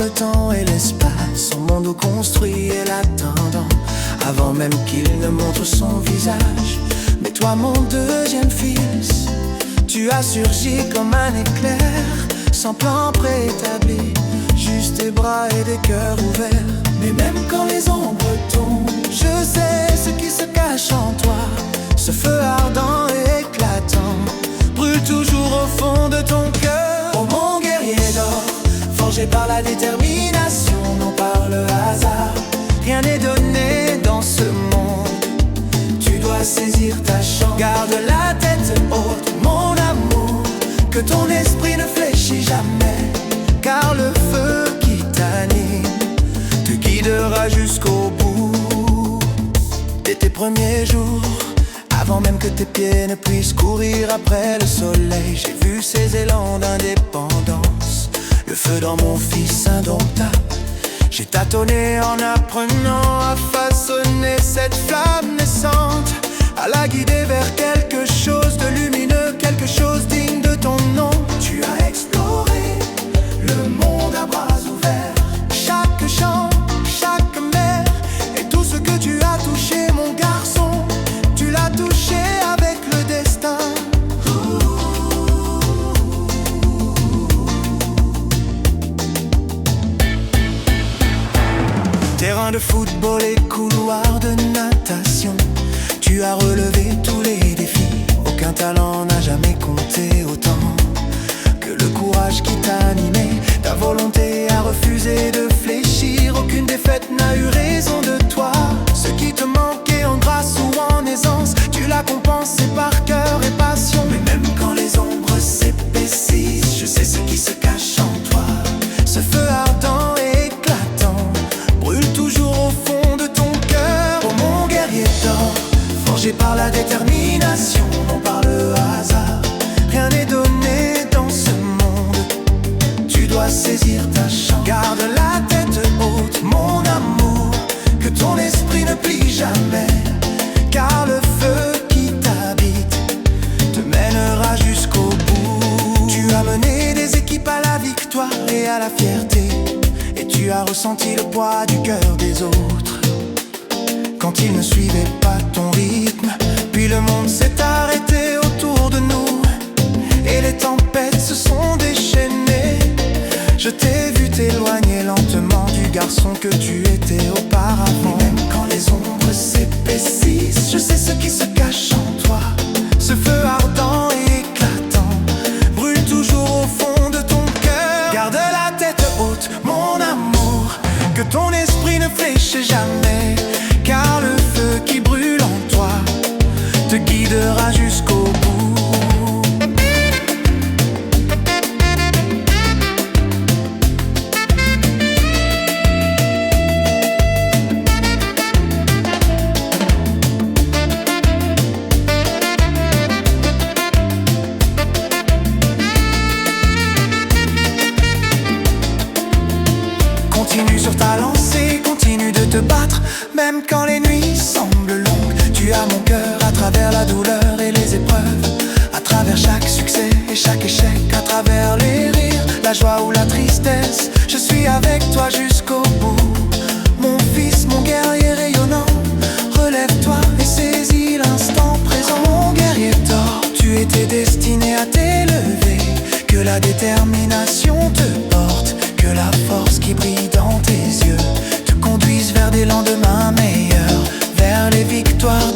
le temps et l'espace, son monde construit et l'attendant, avant même qu'il ne montre son visage. Mais toi mon deuxième fils, tu as surgi comme un éclair, sans plan préétabli, juste des bras et des cœurs ouverts. Mais même quand les ombres tombent, je sais ce qui se cache en toi. Ce feu ardent et éclatant brûle toujours au fond de ton cœur. Oh mon guerrier d'or, forgé par la détermination, non par le hasard. Rien n'est donné dans ce monde, tu dois saisir ta chance. Garde la tête haute, mon amour, que ton esprit ne fléchit jamais, car le feu qui t'anime te guidera jusqu'au bout. Dès tes premiers jours, avant même que tes pieds ne puissent courir après le soleil, j'ai vu ces élans d'indépendance, le feu dans mon fils indomptable. J'ai tâtonné en apprenant à façonner cette flamme naissante, à la guider vers quelque chose de lumineux, quelque chose digne de ton nom. Tu as exploré le monde à bras ouverts, chaque champ, chaque mer, et tout ce que tu as touché, mon garçon, tu l'as touché avec le destin. Terrain de football et couloir de natation, tu as relevé tous les défis. Aucun talent n'a jamais compté autant que le courage qui t'animait, ta volonté à refuser de fléchir. Aucune défaite n'a eu raison de toi. Ce qui te manquait en grâce ou en aisance, tu l'as compensé par cœur et passion. Mais même quand les ombres s'épaississent, je sais ce qui se cache en toi. Ce feu ardent et éclatant brûle toujours au fond de ton cœur. Oh mon guerrier d'or, forgé par la détermination, non par le hasard. Rien n'est donné dans ce monde, tu dois saisir ta chance. Garde la tête haute, mon amour, que ton esprit ne plie jamais, car le feu qui t'habite te mènera jusqu'au bout. Tu as mené des équipes à la victoire et à la fierté, et tu as ressenti le poids du cœur des autres quand ils ne suivaient pas ton rythme. Puis le monde s'est arrêté autour de nous et les tempêtes se sont déchaînées. Je t'ai vu t'éloigner lentement du garçon que tu étais auparavant. Et même quand les ombres s'épaississent, je sais ce qui se cache en toi. Ce feu ardent et éclatant brûle toujours au fond de ton cœur. Garde la tête haute, mon amour, que ton esprit ne fléchisse jamais, car le feu qui brûle en toi te guidera jusqu'au bout. Continue sur ta lancée, continue de te battre, même quand les nuits semblent longues. Tu as mon cœur à travers la douleur et les épreuves, à travers chaque succès et chaque échec, à travers les rires, la joie ou la tristesse. Je suis avec toi jusqu'au bout. Mon fils, mon guerrier rayonnant, relève-toi et saisis l'instant présent. Mon guerrier d'or, tu étais destiné à t'élever, que la détermination te porte, que la force qui brille dans tes yeux te conduise vers des lendemains meilleurs, vers les victoires